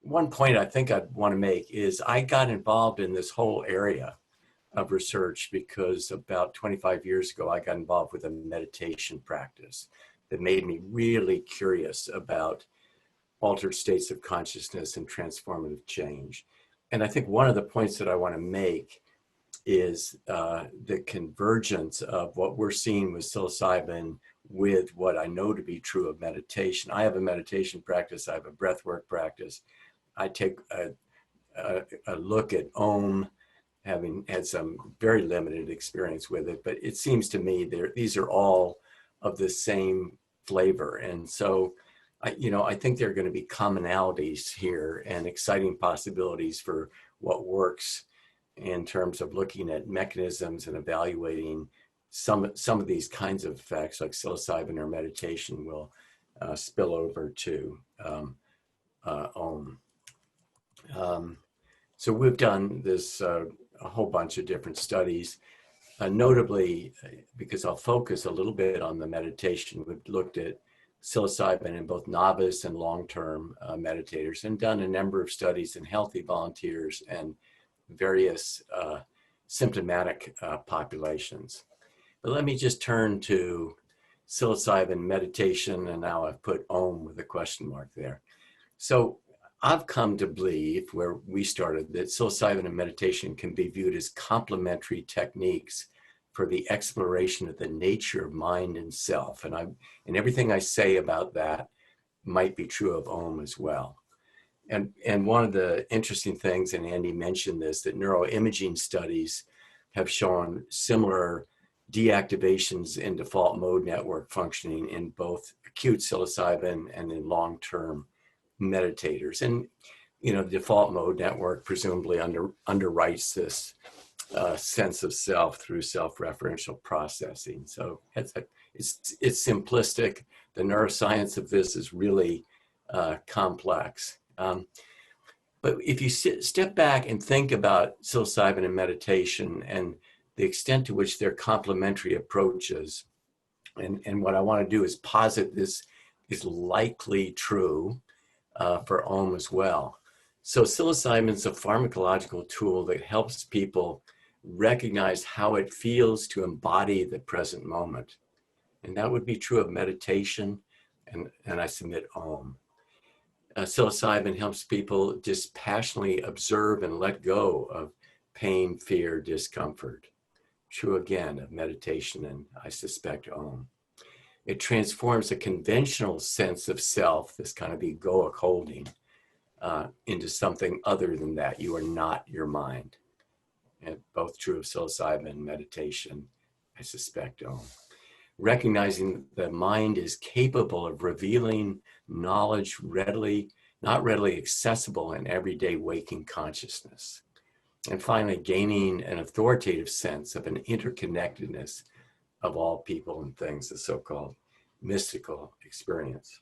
one point I think I'd want to make is I got involved in this whole area of research because about 25 years ago, I got involved with a meditation practice that made me really curious about altered states of consciousness and transformative change. And I think one of the points that I want to make is the convergence of what we're seeing with psilocybin with what I know to be true of meditation. I have a meditation practice. I have a breathwork practice. I take a look at Om, having had some very limited experience with it, but it seems to me these are all of the same flavor. And so, I think there are going to be commonalities here and exciting possibilities for what works in terms of looking at mechanisms and evaluating some of these kinds of effects, like psilocybin or meditation, will spill over to Om. So we've done this a whole bunch of different studies, notably because I'll focus a little bit on the meditation. We've looked at psilocybin in both novice and long-term meditators, and done a number of studies in healthy volunteers and various symptomatic populations. But let me just turn to psilocybin meditation, and now I've put Om with a question mark there. So I've come to believe, where we started, that psilocybin and meditation can be viewed as complementary techniques for the exploration of the nature of mind and self. And everything I say about that might be true of Om as well. And one of the interesting things, and Andy mentioned this, that neuroimaging studies have shown similar deactivations in default mode network functioning in both acute psilocybin and in long-term meditators. And, the default mode network presumably underwrites this sense of self through self-referential processing. So it's simplistic. The neuroscience of this is really complex. But if you step back and think about psilocybin and meditation and the extent to which they're complementary approaches, and what I want to do is posit this is likely true for Om as well. So psilocybin is a pharmacological tool that helps people recognize how it feels to embody the present moment. And that would be true of meditation, and I submit Om. Psilocybin helps people dispassionately observe and let go of pain, fear, discomfort. True again of meditation, and I suspect Om. It transforms a conventional sense of self, this kind of egoic holding, into something other than that. You are not your mind. And both true of psilocybin and meditation, I suspect Om. Recognizing the mind is capable of revealing knowledge not readily accessible in everyday waking consciousness. And finally, gaining an authoritative sense of an interconnectedness of all people and things, the so-called mystical experience.